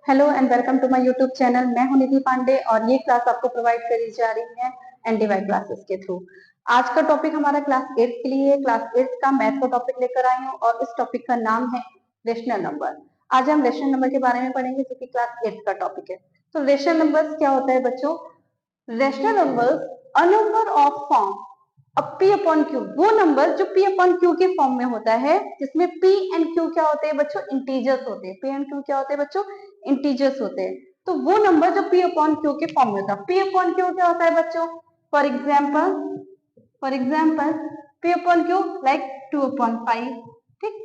Hello and welcome to my YouTube channel. मैं हूं निधि पांडे और ये क्लास आपको प्रोवाइड करी जा रही है एनडीवाई क्लासेस के थ्रू। आज का टॉपिक हमारा क्लास 8 के लिए है। क्लास 8 का मैथ का टॉपिक लेकर आई हूं और इस टॉपिक का नाम है रेशनल नंबर। आज हम रेशनल नंबर के बारे में पढ़ेंगे जो कि क्लास 8 का टॉपिक है। तो रेशनल नंबर्स क्या होता है बच्चों? Rational numbers a number of form अब P अपॉन Q, वो नंबर जो P अपॉन Q के फॉर्म में होता है, जिसमें P एंड Q क्या होते हैं बच्चों? इंटीजर्स होते हैं। P एंड Q क्या होते हैं बच्चों? इंटीजर्स होते हैं। तो वो नंबर जो P अपॉन Q के फॉर्म में होता है। P अपॉन Q क्या होता है बच्चों? For example P upon Q like 2 upon 5, ठीक,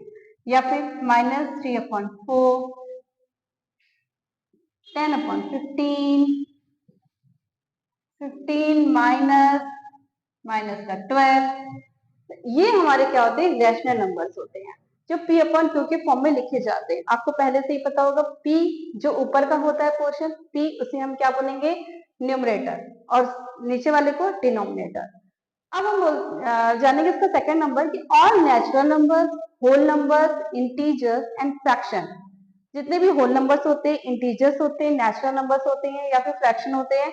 या फिर -3 अपॉन 4, 10 अपॉन 15, 15 माइनस का 12। ये हमारे क्या होते हैं? रैशनल नंबर्स होते हैं जो P अपॉन Q के फॉर्म में लिखे जाते हैं। आपको पहले से ही पता होगा P जो ऊपर का होता है पोर्शन P, उसे हम क्या बोलेंगे? न्यूमरेटर, और नीचे वाले को डिनोमिनेटर। अब हम जानेंगे इसका सेकंड नंबर कि all natural numbers, whole numbers, integers and fraction. जितने भी होल नंबर्स होते हैं, इंटीजर्स होते हैं, नेचुरल नंबर्स होते हैं या फिर फ्रैक्शन होते हैं,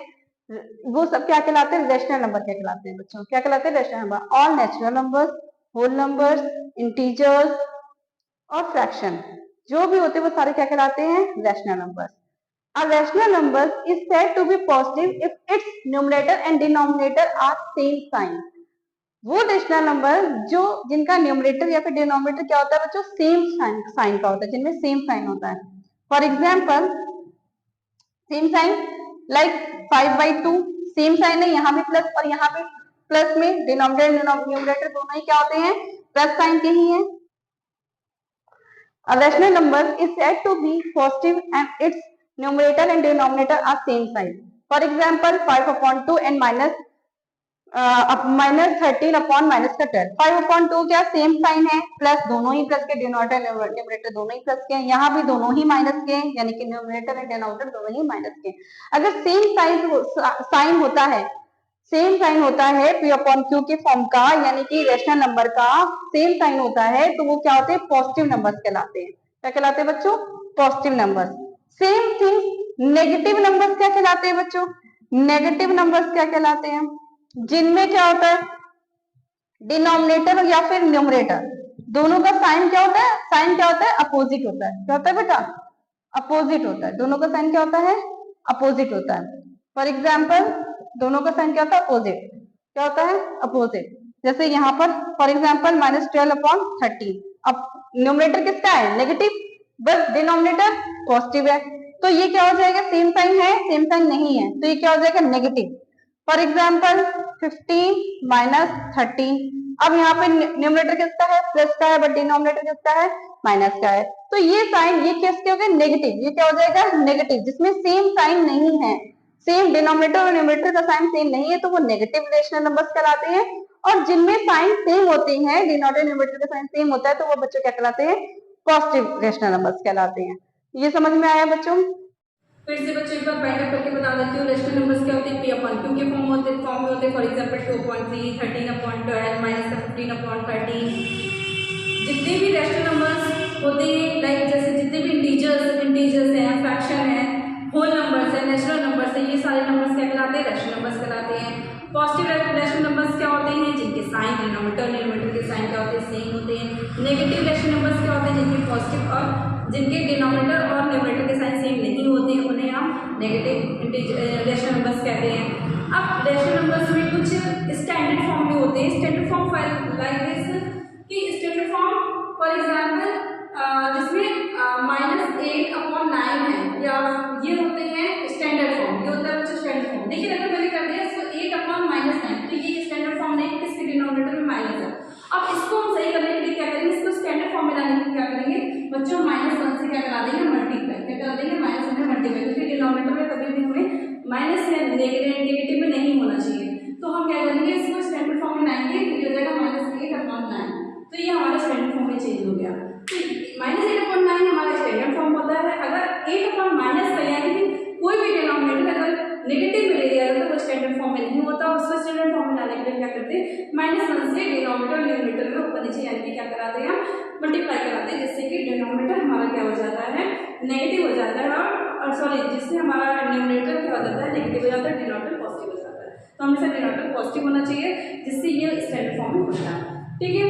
वो सब क्या कहलाते हैं? रेशनल नंबर क्या कहलाते हैं बच्चों? क्या कहलाते हैं? Rational number. All natural numbers, whole numbers, integers और फ्रैक्शन जो भी होते हैं वो सारे क्या कहलाते हैं? Rational numbers. A rational number is said to be positive if its numerator and denominator are same sign. वो रेशनल नंबर जो जिनका न्यूमरेटर या फिर डिनोमिनेटर क्या होता है बच्चों? सेम साइन का होता है, जिनमें सेम साइन होता है। For example same sign like 5/2, same sign है, यहाँ भी प्लस और यहाँ भी प्लस में डिनोमिनेटर न्यूमरेटर दोनों ही क्या होते हैं? प्लस साइन के ही है। A rational number is said to be positive and its numerator and denominator are same sign. For example, 5 upon 2 and -13 upon -12. 5 upon 2 क्या सेम साइन है? प्लस, दोनों ही प्लस के, डिनोमिनेटर न्यूमरेटर दोनों ही प्लस के, यहाँ भी दोनों ही माइनस के, यानी कि न्यूमरेटर और डिनोमिनेटर दोनों ही माइनस के। अगर सेम साइन होता है, सेम साइन होता है P अपॉन Q के फॉर्म का, यानी कि रेशनल नंबर का सेम साइन होता है, तो वो क्या होते हैं? पॉजिटिव नंबर्स कहलाते हैं। क्या कहलाते हैं बच्चों? Positive numbers. Same thing negative numbers क्या कहलाते हैं बच्चों? नेगेटिव नंबर्स क्या कहलाते हैं? जिनमें क्या होता है? डिनोमिनेटर या फिर न्यूमरेटर दोनों का साइन क्या होता है? साइन क्या होता है? अपोजिट होता है। क्या होता है बेटा? अपोजिट होता है। दोनों का साइन क्या होता है? अपोजिट होता है। फॉर एग्जाम्पल दोनों का साइन क्या होता है? अपोजिट। क्या होता है? अपोजिट। जैसे यहाँ पर फॉर एग्जाम्पल -12 अपॉन 13, अब न्यूमरेटर किसका है? नेगेटिव, बस डिनोमिनेटर पॉजिटिव है, तो ये क्या हो जाएगा? सेम साइन है? सेम साइन नहीं है, तो ये क्या हो जाएगा? नेगेटिव। फॉर एग्जाम्पल 15 -13, अब यहाँ पे न्यूमरेटर किसका है? प्लस का है, बट डिनोमिनेटर किसका है? माइनस का है, तो ये साइन ये किसके हो गए? नेगेटिव। ये क्या हो जाएगा? नेगेटिव। जिसमें सेम साइन नहीं है, सेम डिनोमिनेटर और न्यूमरेटर का साइन सेम नहीं है, तो वो नेगेटिव रेशनल नंबर्स कहलाते हैं। और जिनमें साइन सेम होते हैं, डिनोमिनेटर न्यूमरेटर का साइन सेम होता है, तो वो बच्चों क्या कहलाते हैं? पॉजिटिव रेशनल नंबर्स कहलाते हैं। ये समझ में आया बच्चों? फिर से बच्चों एक बार बाइंड अप करके बता देती हूँ। रेशनल नंबर्स क्या होते हैं? P अपॉन Q के फॉर्म में होते हैं। फॉर एग्जांपल 2/3, 13 अपॉन 12, माइनस का 15 अपॉन 13। जितने भी रेशनल नंबर्स होते हैं, लाइक जैसे जितने भी इंटीजर्स हैं, फ्रैक्शन है, होल नंबर्स है, नेचुरल नंबर्स है, ये सारे नंबर्स क्या कहलाते हैं? रेशनल नंबर्स कहलाते हैं। पॉजिटिव रेशनल नंबर्स क्या होते हैं? जिनके साइन डिनोमिनेटर न्यूमरेटर के साइन क्या होते हैं? सेम होते हैं। नेगेटिव रेशनल नंबर्स क्या होते हैं? जिनके पॉजिटिव और जिनके डिनोमिनेटर और न्यूमरेटर के साइन सेम नहीं होते हैं, उन्हें हम नेगेटिव रेशनल नंबर्स कहते हैं। अब रेशनल नंबर्स में कुछ स्टैंडर्ड फॉर्म भी होते हैं। स्टैंडर्ड फॉर्म लाइक दिस, कि स्टैंडर्ड फॉर्म फॉर एग्जाम्पल जिसमें -8 अपॉन 9 है, या ये होते हैं स्टैंडर्ड फॉर्म। ये होता है बच्चों स्टैंडर्ड फॉर्म। देखिए अगर मैंने कर दिया इसको 8 अपॉन -9, तो ये स्टैंडर्ड फॉर्म नहीं, किसके डिनोमिनेटर में माइनस है। अब इसको हम सही करने के लिए क्या करेंगे? इसको स्टैंडर्ड फॉर्म में लाने के लिए क्या करेंगे बच्चों? -1 से क्या करा देंगे? मल्टीप्लाई। क्या करा देंगे? -1 में मल्टीप्लाई, क्योंकि डिनोमिनेटर में कभी भी हमें माइनस या नेगेटिव में नहीं होना चाहिए। तो हम क्या करेंगे? इसको स्टैंडर्ड फॉर्म में लाएंगे, तो ये हो जाएगा -8 अपॉन 9। तो ये हमारा स्टैंडर्ड फॉर्म में चेंज हो गया। -8 अपॉन 9 हमारा स्टैंडर्ड फॉर्म होता है। अगर 8 अपॉन माइनस का, यानी कि कोई भी डिनोमिनेटर अगर नेगेटिव में ले लिया जाता है तो वो स्टैंडर्ड फॉर्म में नहीं होता। उसको स्टैंडर्ड फॉर्म में लाने के लिए क्या करते हैं? -1 से डिनोमिनेटर न्यूमरेटर में ऊपर नीचे यानी कि क्या कराते हैं? मल्टीप्लाई कराते हैं, जिससे कि डिनोमिनेटर हमारा क्या हो जाता है? नेगेटिव हो जाता है और सॉरी जिससे हमारा न्यूमरेटर क्या हो जाता है, नेगेटिव हो जाता है, डिनोमिनेटर पॉजिटिव हो जाता है। तो हमेशा डिनोमिनेटर पॉजिटिव होना चाहिए, जिससे ये स्टैंडर्ड फॉर्म में होता है। ठीक है,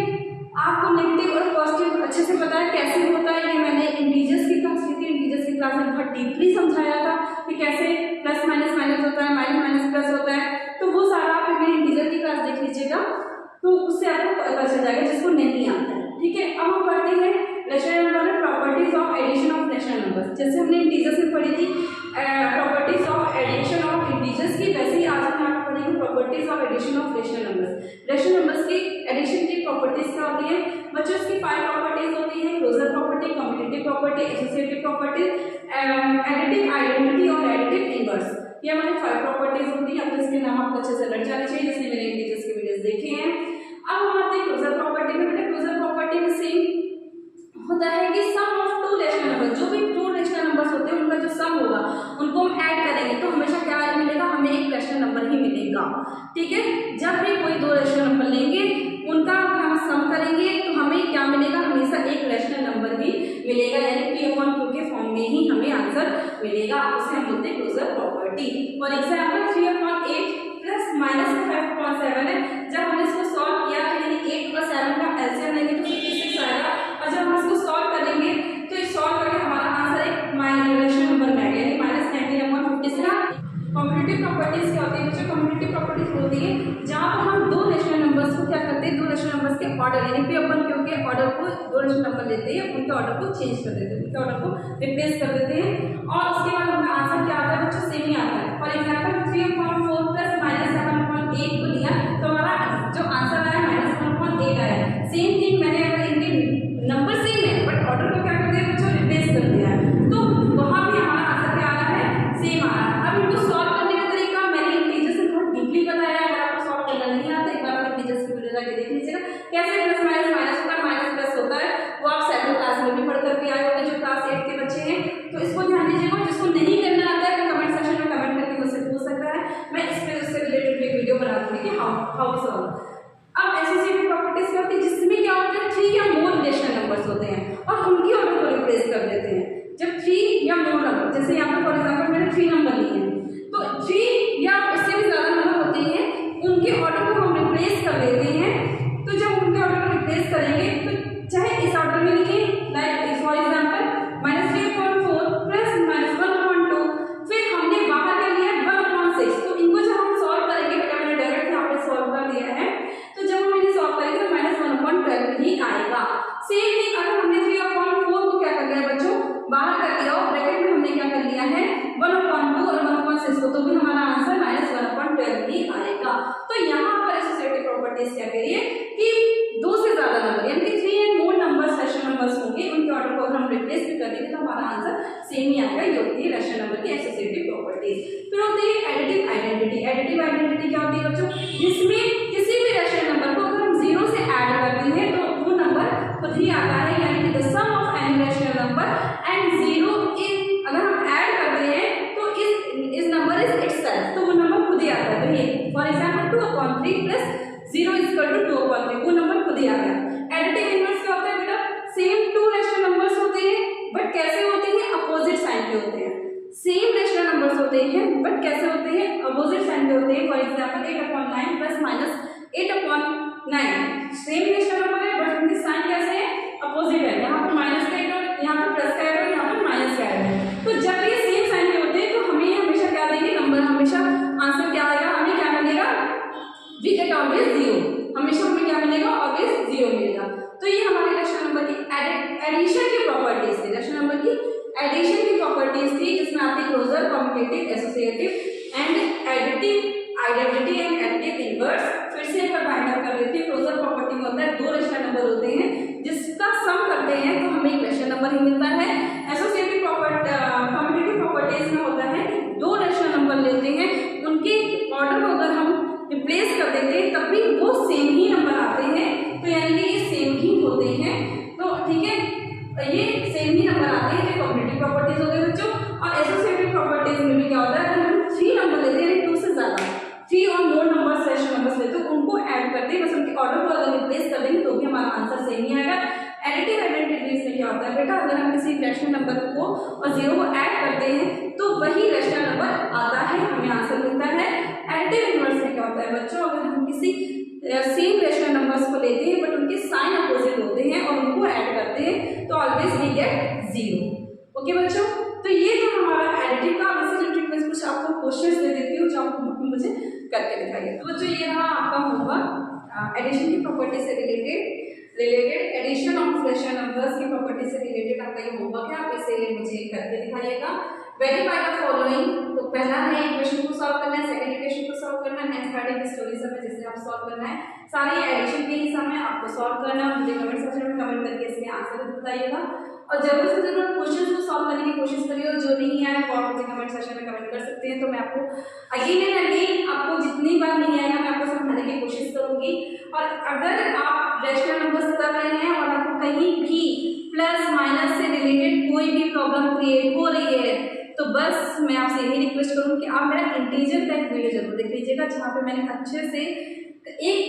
आपको नेगेटिव और पॉजिटिव अच्छे से पता है कैसे होता है। ये मैंने इंटीजर्स की क्लास ली थी, इंटीजर्स की क्लास में बहुत डीपली समझाया था कि कैसे प्लस माइनस माइनस होता है, माइनस माइनस प्लस होता है। तो वो सारा आप मेरी इंटीजर की क्लास देख लीजिएगा, तो उससे आपको पता चल जाएगा जिसको नहीं आता है। ठीक है, अब हम पढ़ते हैं रेशनल नंबर में properties of addition of rational numbers. जैसे हमने इंटीजर्स में पढ़ी थी properties of addition of integers की, वैसे ही आज हम यहाँ पढ़ेंगे properties of addition of rational numbers. Rational numbers की एडिशन की प्रॉपर्टीज क्या होती है बच्चों? इसकी 5 प्रॉपर्टीज होती है, closure property, commutative property, associative property, additive identity और एडिटिव इनवर्स। ये हमारी 5 प्रॉपर्टीज होती है। अब इसके नाम आपको अच्छे से लग जाने चाहिए, जिसने मेरे इंटीजर्स के वीडियोस देखे हैं। अब हम आते हैं क्लोजर प्रॉपर्टी में। बेटा क्लोजर प्रॉपर्टी में सेम होता है कि सम ऑफ 2 रेशनल नंबर, जो भी 2 रेशनल नंबर्स होते हैं उनका जो सम होगा उनको हम ऐड करेंगे तो हमेशा क्या मिलेगा? हमें एक रेशनल नंबर ही मिलेगा। ठीक है, जब भी कोई 2 रेशनल नंबर लेंगे उनका हम सम करेंगे तो हमें क्या मिलेगा? हमेशा एक रेशनल नंबर ही मिलेगा, यानी P/Q के फॉर्म में ही हमें आंसर मिलेगा। उसे हम बोलते हैं closure property. For example 3/8 plus minus 5/7 है। जब हमने इसको सॉल्व किया तो यानी 8 और 7 का एलसीएम लेंगे तो 56 आएगा, और जब हम इसको सॉल्व करेंगे तो इस सॉल्व करके हमारा आंसर एक रेशनल नंबर में आएगा, यानी -19/56। कम्यूटेटिव प्रॉपर्टीज क्या होती है बच्चों? कम्यूटेटिव प्रॉपर्टीज होती है जहाँ पर हम 2 रेशनल नंबर्स को क्या करते हैं, 2 रेशनल नंबर्स के ऑर्डर यानी P/Q के ऑर्डर को 2 रेशनल नंबर लेते हैं, उनके ऑर्डर को चेंज कर देते हैं, उनके ऑर्डर को रिप्लेस कर देते हैं, और उसके बाद उनका आंसर क्या आता है बच्चों? सेम ही आता है। फॉर एग्जाम्पल 3/4 प्लस -7/8 को लिया तो हमारा जो आंसर आया -1/8 आया। सेम थिंग मैंने अगर इनके नंबर सेम है बट ऑर्डर को क्या कर दिया बच्चों? रिप्लेस कर दिया, तो वहाँ भी हमारा आंसर क्या आ रहा है? सेम आ रहा है। अब इनको सॉल्व करने का तरीका मैंने इंटीजर्स से बहुत डीपली बताया। अगर आपको सॉल्व करना नहीं आता एक बार आप इंटीजर्स की वीडियो जाके देख लीजिएगा कैसे प्लस माइनस माइनस होता है, माइनस प्लस होता है। वो आप 7th क्लास में भी पढ़ करके आए होंगे जो क्लास 8 के बच्चे हैं, तो इसको ध्यान दीजिएगा। जिसको नहीं करना आता है तो कमेंट सेक्शन में कमेंट करके मुझसे पूछ सकता है, मैं इस पे उससे रिलेटेड एक वीडियो बना दूंगी कि हाउ सॉल्व। अब एसोसिएटिव प्रॉपर्टीज क्या होती है? जिसमें क्या होता है 3 या मोर रेशनल नंबर्स होते हैं और उनकी ऑर्डर को रिप्लेस कर देते हैं। जब 3 या मोर नंबर, जैसे यहाँ पर फॉर एग्जाम्पल मैंने 3 नंबर लिए हैं, तो 3 या उससे भी ज्यादा नंबर होते हैं, उनके ऑर्डर को हम रिप्लेस कर देते हैं। तो जब उनके ऑर्डर को रिप्लेस करेंगे तो चाहे इस ऑर्डर में लिखें, लाइक फॉर एग्जाम्पल -3/4 प्लस -1/2, फिर हमने बाहर कर लिया 1/6। तो इनको जब हम सॉल्व करेंगे, मैंने डायरेक्ट यहाँ पे सॉल्व कर दिया है, तो जब हम इन्हें सॉल्व करेंगे तो -1/12 ही आएगा। सेम ही अगर हमने 3/4 को क्या कर लिया बच्चों? बाहर कर दिया और ब्रैकेट में हमने क्या कर लिया है 1/2 और 1/6 को, तो भी हमारा आंसर -1/12 ही आएगा। तो यहाँ पर एसोसिएटिव प्रॉपर्टीज क्या करिए कि 2 से ज्यादा नंबर यानी कि 3 and more numbers rational numbers होंगे, उनके ऑर्डर को अगर हम रिप्लेस भी कर देंगे तो हमारा आंसर सेम ही आएगा। ये होती है रेशनल नंबर की एसोसिएटिव प्रॉपर्टीज। फिर होती है एडिटिव आइडेंटिटी। एडिटिव आइडेंटिटी क्या होती है बच्चों? जिसमें किसी भी रेशनल नंबर को अगर हम 0 से ऐड करते हैं तो वो नंबर खुद ही आता है, यानी कि the sum of any rational number and 0 is, अगर हम ऐड करते हैं तो इस नंबर इज इटसेल्फ, तो वो नंबर खुद ही आता है। तो ये फॉर एग्जाम्पल 2/3 प्लस 0 = 2/3, वो नंबर खुद ही आ गया। एडिटिव इनवर्स क्या होता है बेटा? सेम 2 रेशनल नंबर्स होते हैं बट कैसे होते हैं? अपोजिट साइन के होते हैं। सेम रेशनल नंबर्स होते हैं बट कैसे होते हैं? अपोजिट साइन के होते हैं। For example 8/9 plus -8/9, same rational number है बट उनके साइन कैसे है? अपोजिट है। यहाँ पर माइनस का है और यहाँ पर प्लस का है और यहाँ पर माइनस का है। तो जब ये सेम साइन के होते हैं तो हमें हमेशा क्या देंगे? नंबर हमेशा आंसर क्या आएगा? हमें क्या मिलेगा? वी गेट ऑलवेज 0, हमेशा हमें क्या मिलेगा? ऑलवेज 0 मिलेगा। तो ये हमारे रेशनल नंबर की एडिशन की प्रॉपर्टीज थी, रेशनल नंबर की एडिशन की प्रॉपर्टीज थी, जिसमें आती closure, commutative, associative and additive identity and additive inverse. फिर से एक बार बाइंड कर देते हैं। क्लोजर प्रॉपर्टी में होता है 2 रेशनल नंबर होते हैं जिसका सम करते हैं तो हमें एक रेशनल नंबर ही मिलता है। एसोसिएटिव कम्यूटेटिव प्रॉपर्टीज में होता है 2 रेशनल नंबर लेते हैं, उनके ऑर्डर को अगर हम रिप्लेस कर देते हैं तब भी वो सेम ही नंबर आते हैं, तो यानी कि ये सेम ही होते हैं। तो ठीक है, ये सेम ही नंबर आते हैं, जो कम्यूटेटिव प्रॉपर्टीज होते हैं बच्चों। और एसोसिएटिव प्रॉपर्टीज में भी क्या होता है? अगर हम 3 नंबर लेते हैं, 2 से ज्यादा 3 और मोर नंबर्स रेशनल नंबर्स लेते हैं, उनको ऐड करते हैं, बस उनके ऑर्डर को अगर रिप्लेस कर देंगे तो भी हमारा आंसर सेम ही आएगा। एडिटिव आइडेंटिटीज में क्या होता है बेटा? अगर हम किसी रेशनल नंबर को और 0 को ऐड करते हैं होता है बच्चों, अगर हम किसी सेम रेशनल नंबर्स को लेते हैं बट उनके साइन अपोजिट होते हैं और उनको ऐड करते हैं तो ऑलवेज वी गेट 0। ओके बच्चों, तो ये जो हमारा एडिटिव का इससे रिलेटेड मैं कुछ आपको क्वेश्चंस दे देती हूँ जो आप मुझे करके दिखाइए। तो बच्चों ये रहा आपका होमवर्क एडिशन की प्रॉपर्टी से related addition of rational numbers की प्रॉपर्टी से रिलेटेड आपका ये होमवर्क है, आप इसे मुझे करके दिखाइएगा। वेरीफाई द फॉलोइंग, तो पहला है इक्वेशन को सॉल्व करना है, सेकंड इक्वेशन को सॉल्व करना है, एंड थर्ड स्टोरी सब है जिससे आप सॉल्व करना है। सारे एडिशन के ही समय आपको सॉल्व करना है, मुझे कमेंट सेक्शन में कमेंट करके इसके आंसर बताइएगा और जरूर से जरूर क्वेश्चन को सॉल्व करने की कोशिश करिए और जो नहीं आया वो आप मुझे कमेंट सेक्शन में कमेंट कर सकते हैं, तो मैं आपको अगेन एंड अगेन आपको जितनी बार नहीं आएगा मैं आपको समझाने की कोशिश करूंगी। और अगर आप रेशनल नंबर्स कर रहे हैं और आपको कहीं भी प्लस माइनस से रिलेटेड कोई भी प्रॉब्लम क्रिएट हो रही है तो बस मैं आपसे यही रिक्वेस्ट करूँ कि आप मेरा इंटीजर का एक वीडियो जरूर देख लीजिएगा जहाँ पे मैंने अच्छे से एक